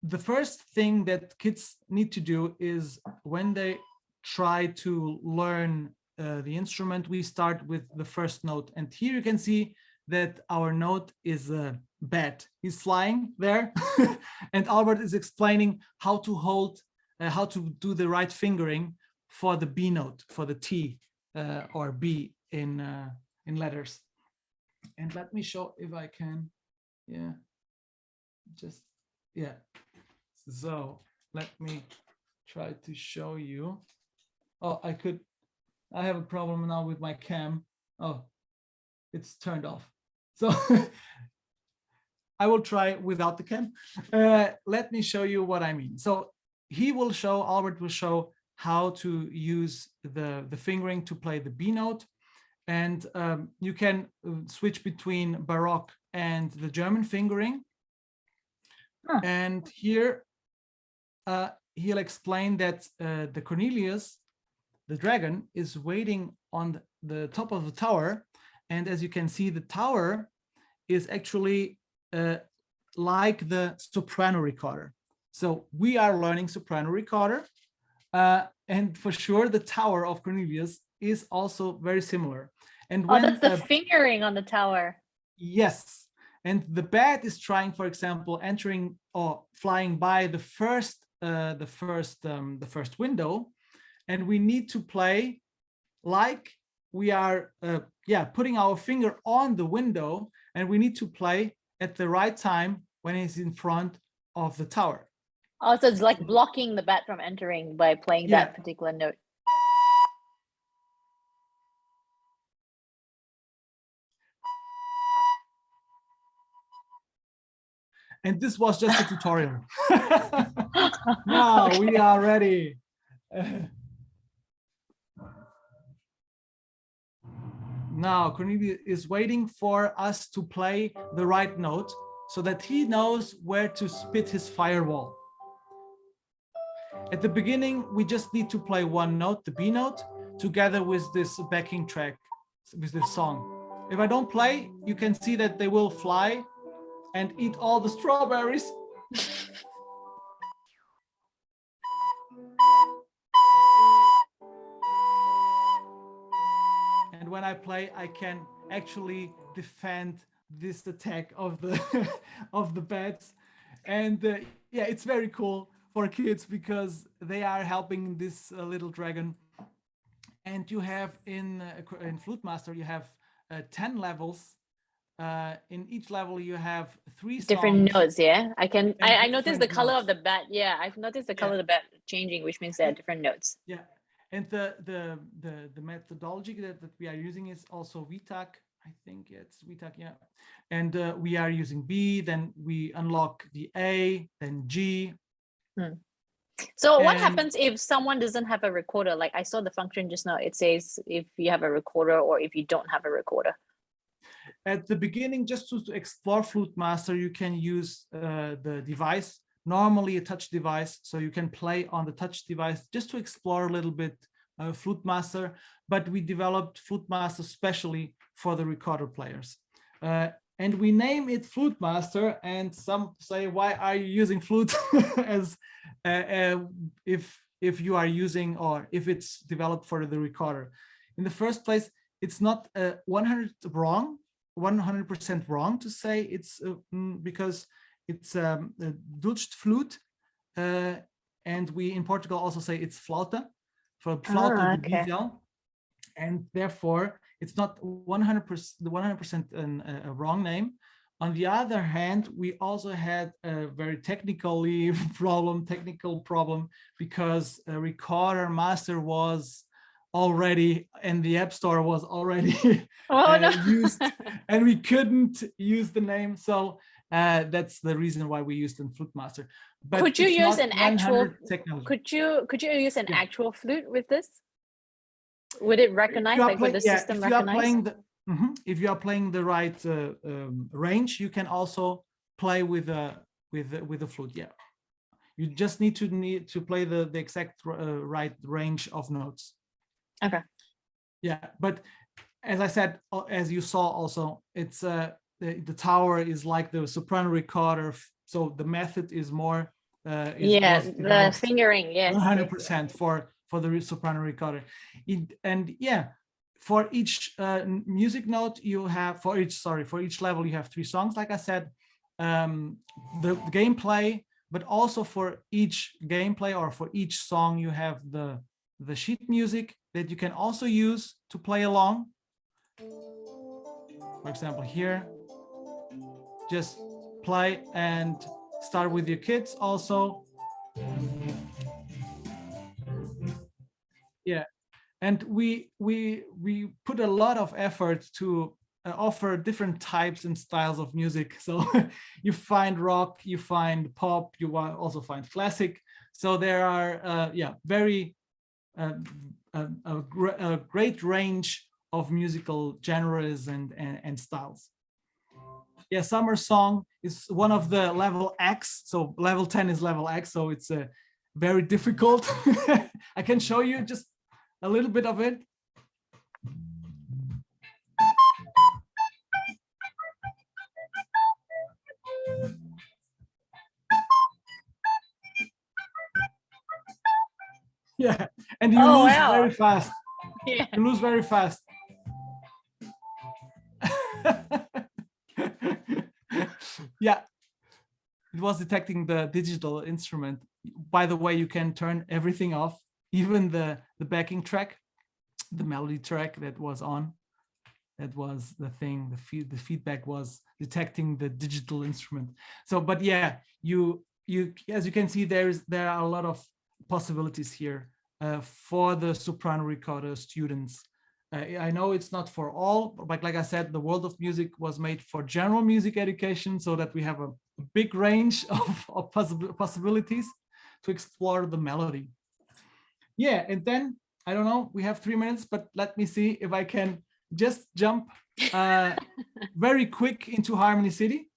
the first thing that kids need to do is when they try to learn the instrument, we start with the first note. And here you can see that our note is a bat. He's flying there. And Albert is explaining how to hold, how to do the right fingering for the B note, for the T or B in letters. And let me show if I can, So let me try to show you. Oh, I have a problem now with my cam. Oh, it's turned off. So I will try without the cam. Let me show you what I mean. So Albert will show how to use the fingering to play the B note. And you can switch between Baroque and the German fingering. And here he'll explain that the Cornelius, the dragon, is waiting on the top of the tower. And as you can see, the tower is actually like the soprano recorder. So we are learning soprano recorder. And for sure, the tower of Cornelius is also very similar. And when, that's the fingering on the tower. Yes. And the bat is trying, for example, entering or flying by the first window, and we need to play like we are putting our finger on the window, and we need to play at the right time when it's in front of the tower. Oh, so it's like blocking the bat from entering by playing that particular note. And this was just a tutorial. Now we are ready. Now Cornelius is waiting for us to play the right note so that he knows where to spit his firewall. At the beginning, we just need to play one note, the B note. together with this backing track, with this song. If I don't play, you can see that they will fly and eat all the strawberries. And when I play, I can actually defend this attack of the of the bats. And yeah, it's very cool for kids because they are helping this little dragon. And you have in Flute Master, you have 10 levels. In each level, you have 3 songs. Different notes, yeah. I noticed the color notes. of the bat. Yeah, I've noticed the color of the bat changing, which means there are different notes. Yeah, and the methodology that we are using is also VTAC. I think it's VTAC, yeah. And we are using B, then we unlock the A, then G. So what happens if someone doesn't have a recorder? Like I saw the function just now, it says if you have a recorder or if you don't have a recorder. At the beginning, just to explore Flute Master, you can use the device, normally a touch device, so you can play on the touch device just to explore a little bit Flute Master, but we developed Flute Master specially for the recorder players. And we name it Flute Master, and some say, why are you using flute as if you are using, or if it's developed for the recorder? In the first place, it's not 100% wrong to say it's because it's a Dutch flute, and we in Portugal also say it's flauta, for flauta de bisel, and therefore it's not 100% a wrong name. On the other hand, we also had a very technical problem because a recorder master was already, and the App Store was already used, and we couldn't use the name. So that's the reason why we used in Flute Master. But could you use an actual technology. Could you use an actual flute with this? Would it recognize, like would the system recognize? If you are playing the right range, you can also play with a flute. Yeah, you just need to play the exact right range of notes. Okay. Yeah, but as I said, as you saw also, it's the tower is like the soprano recorder, so the method is more the fingering, yes, 100% for the soprano recorder. And yeah, for each music note you have, for each level you have 3 songs, like I said, the gameplay, but also for each gameplay or for each song you have the sheet music that you can also use to play along. For example, here, just play and start with your kids also. Yeah, and we put a lot of effort to offer different types and styles of music. So you find rock, you find pop, you also find classic. So there are very a great range of musical genres and styles. Yeah, Summer Song is one of the level X. So level 10 is level X. So it's very difficult. I can show you just a little bit of it. Yeah, and you lose very fast. Yeah. You lose very fast. Yeah, it was detecting the digital instrument. By the way, you can turn everything off, even the backing track, the melody track that was on. That was the thing. The feedback was detecting the digital instrument. So, but yeah, you as you can see, there are a lot of possibilities here for the soprano recorder students. I know it's not for all, but like I said, the world of music was made for general music education, so that we have a big range of possibilities to explore the melody. Yeah, and then, I don't know, we have 3 minutes, but let me see if I can just jump very quick into Harmony City.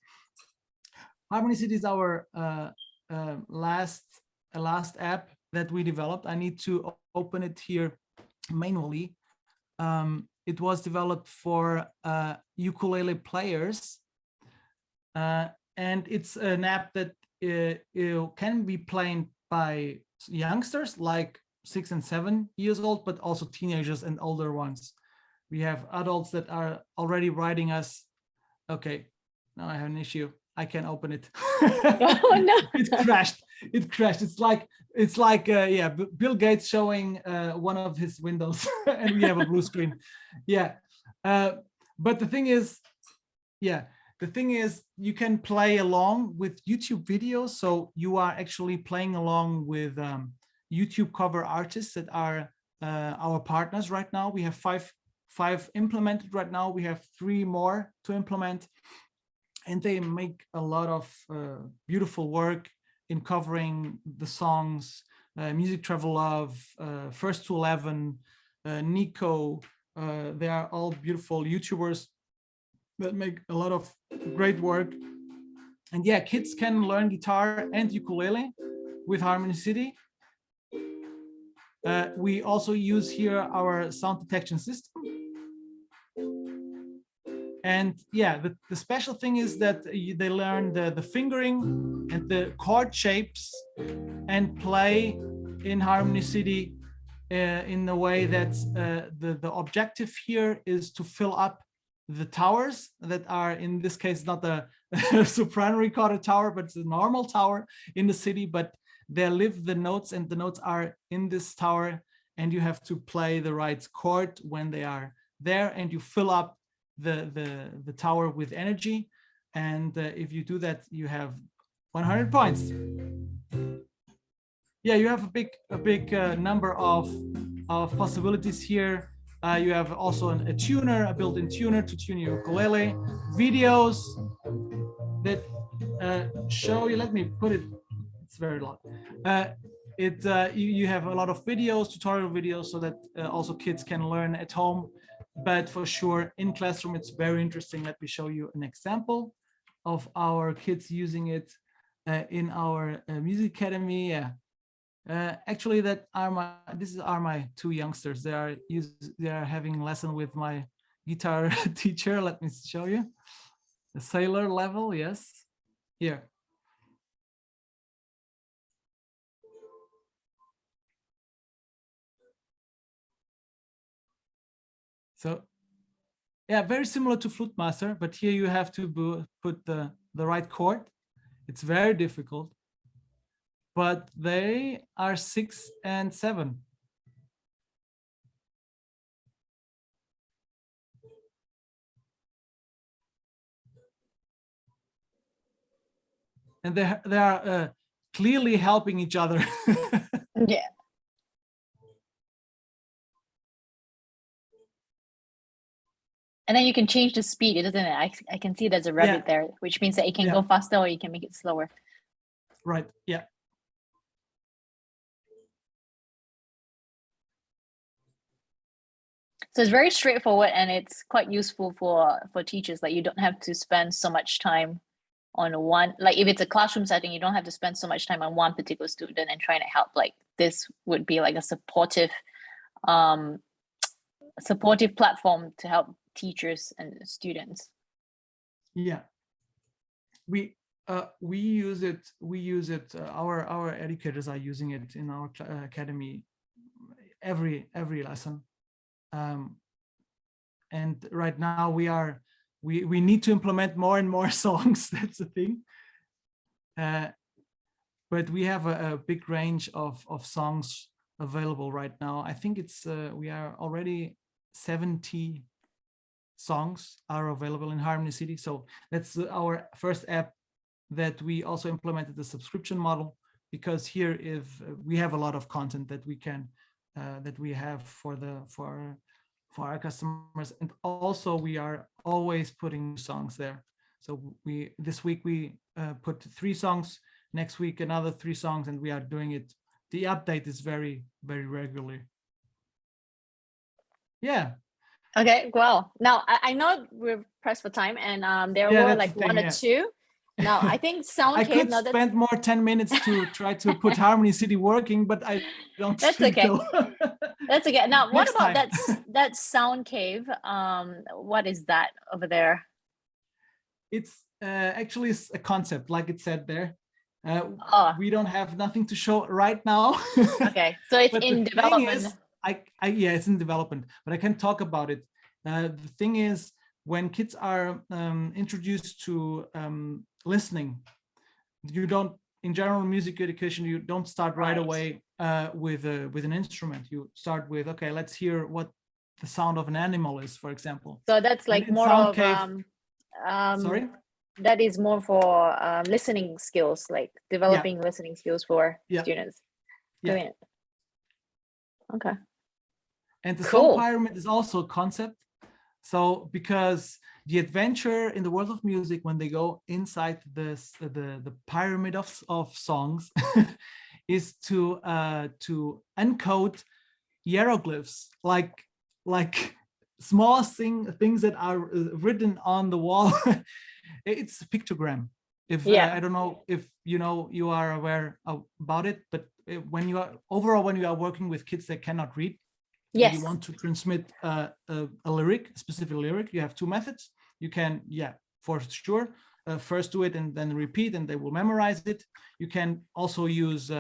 Harmony City is our last app that we developed. I need to open it here manually. It was developed for ukulele players, and it's an app that it can be played by youngsters like 6 and 7 years old, but also teenagers and older ones. We have adults that are already writing us. Okay, now I have an issue. I can't open it. Oh no! It crashed. It crashed. It's like yeah, Bill Gates showing one of his windows, and we have a blue screen. Yeah, but the thing is, yeah, the thing is, you can play along with YouTube videos. So you are actually playing along with YouTube cover artists that are our partners right now. We have five implemented right now. We have 3 more to implement, and they make a lot of beautiful work in covering the songs, Music Travel Love, First to 11, Nico. They are all beautiful YouTubers that make a lot of great work. And yeah, kids can learn guitar and ukulele with Harmony City. We also use here our sound detection system. And yeah, the special thing is that they learn the fingering and the chord shapes and play in Harmony City in a way that the objective here is to fill up the towers that are, in this case, not the soprano recorder tower, but it's a normal tower in the city, but they live the notes, and the notes are in this tower, and you have to play the right chord when they are there, and you fill up the tower with energy. And if you do that, you have 100 points. Yeah, you have a big number of possibilities here. You have also a tuner, a built-in tuner to tune your ukulele. Videos that show you. Let me put it. It's very loud. You have a lot of videos, tutorial videos, so that also kids can learn at home. But for sure, in classroom, it's very interesting. Let me show you an example of our kids using it in our music academy. Yeah. Actually, these are my 2 youngsters. They are having a lesson with my guitar teacher. Let me show you. The sailor level, yes. Here. So yeah, very similar to Flute Master, but here you have to put the right chord. It's very difficult, but they are 6 and 7. And they are clearly helping each other. Yeah. And then you can change the speed, doesn't it? I can see there's a rabbit there, which means that it can go faster or you can make it slower. Right. Yeah. So it's very straightforward, and it's quite useful for teachers. Like, you don't have to spend so much time on one, like if it's a classroom setting, you don't have to spend so much time on one particular student and trying to help. Like, this would be like a supportive platform to help teachers and students. Yeah, we use it. Our educators are using it in our academy every lesson. And right now we need to implement more and more songs. That's the thing. But we have a big range of songs available right now. I think it's we are already 70 songs are available in Harmony City. So that's our first app that we also implemented the subscription model, because here if we have a lot of content that we can that we have for our customers, and also we are always putting new songs there. So this week we put 3 songs, next week another 3 songs, and we are doing it. The update is very, very regularly. Yeah. Okay, well, now I know we're pressed for time, and there were like 1 or 2 Now I think Sound I Cave. could Now that's spend more 10 minutes to try to put Harmony City working, but I don't that's think okay. so. That's okay. Now, what Next about time. that Sound Cave? What is that over there? It's actually a concept, like it said there. Oh, We don't have nothing to show right now. okay. So it's But in the thing development. is, yeah, it's in development, but I can talk about it. The thing is, when kids are introduced to listening, you don't, in general music education, you don't start right away with an instrument. You start with, okay, let's hear what the sound of an animal is, for example. So that's like more of sorry, that is more for listening skills, like developing listening skills for students. Brilliant. Okay. And the Cool. song pyramid is also a concept. So because the adventure in the world of music, when they go inside this the pyramid of songs, is to encode hieroglyphs, like small things that are written on the wall. It's a pictogram. If I don't know if you are aware about it, but when you are working with kids that cannot read, and you want to transmit a specific lyric, you have two methods. You can, for sure, first do it and then repeat, and they will memorize it. You can also use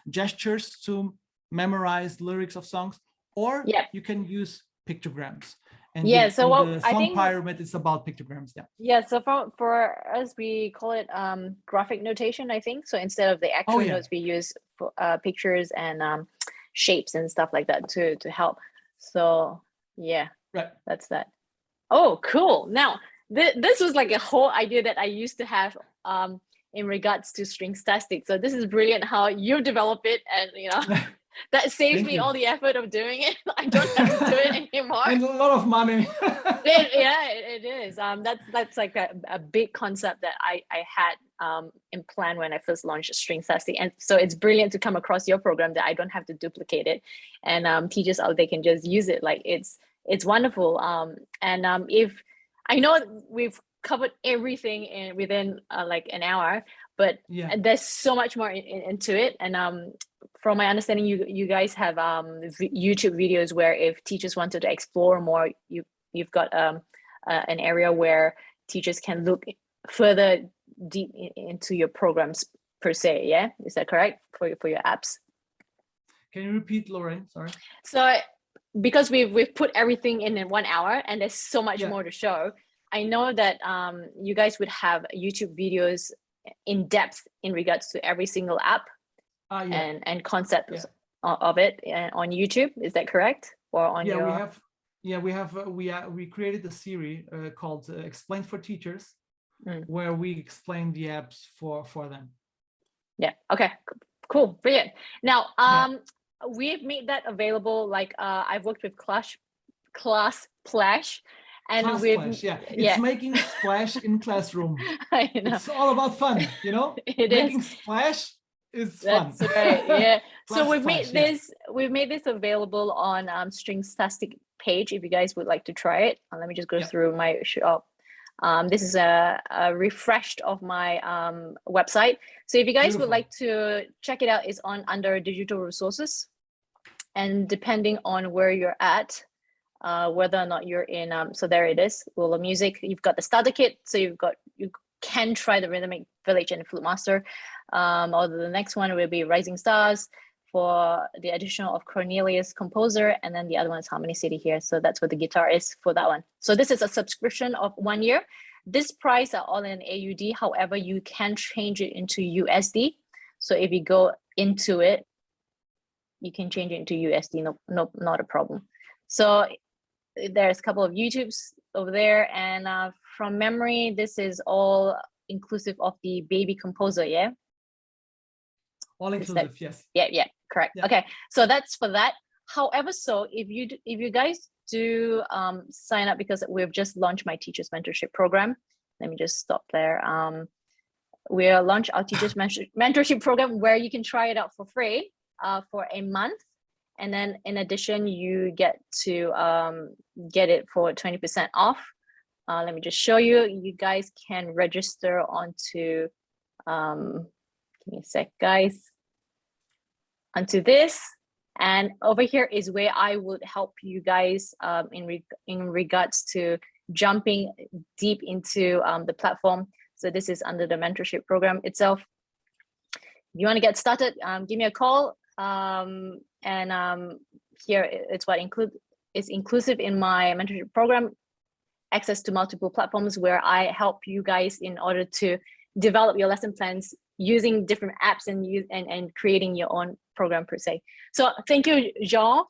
gestures to memorize lyrics of songs, or you can use pictograms. And so the song pyramid is about pictograms. So for us, we call it graphic notation, I think. So instead of the actual notes, we use pictures and shapes and stuff like that to help. So that's that. Oh, cool. Now this was like a whole idea that I used to have in regards to Stringtastic. So this is brilliant how you develop it, and that saves me all the effort of doing it. I don't have to do it anymore. And a lot of money. It is. That's like a big concept that I had in plan when I first launched Stringtastic, and so it's brilliant to come across your program that I don't have to duplicate it, and teachers out there can just use it. Like it's wonderful. And if I know we've covered everything within like an hour, but there's so much more into it. And from my understanding, you guys have YouTube videos where if teachers wanted to explore more, you've got an area where teachers can look further deep into your programs per se. Yeah, is that correct for your apps? Can you repeat, Lorraine? Sorry. So because we've put everything in 1 hour, and there's so much more to show, I know that you guys would have YouTube videos in depth in regards to every single app and concepts of it on YouTube. Is that correct? Or on your... we created a series called Explained for Teachers, where we explain the apps for them. Okay, cool, brilliant. Now we've made that available. Like I've worked with Class Splash, and it's making splash in classroom. I know. It's all about fun, making splash is fun. That's right. So we've made this available on Stringtastic page if you guys would like to try it. Let me just go through my shop. This is a refreshed of my website. So if you guys would like to check it out, it's under digital resources, and depending on where you're at, whether or not you're in so there it is, World of Music, you've got the starter kit, so you can try the Rhythmic Village and Flute Master, or the next one will be Rising Stars for the addition of Cornelius Composer, and then the other one is Harmony City here. So that's what the guitar is for that one. So this is a subscription of 1 year. This price are all in AUD. However, you can change it into USD. So if you go into it, you can change it into USD. No, not a problem. So there's a couple of YouTubes over there, and from memory, this is all inclusive of the baby composer. All inclusive, yes. Yeah, correct. Okay, so that's for that. However, so if you guys do sign up, because we've just launched my teachers mentorship program. Let me just stop there. We'll launch our teachers mentorship program where you can try it out for free for a month. And then in addition, you get to get it for 20% off Let me just show you. You guys can register onto, give me a sec, guys, onto this. And over here is where I would help you guys in regards to jumping deep into the platform. So this is under the mentorship program itself. If you want to get started, give me a call. Here it's what is inclusive in my mentorship program, access to multiple platforms where I help you guys in order to develop your lesson plans using different apps and creating your own program per se. So thank you, Joao,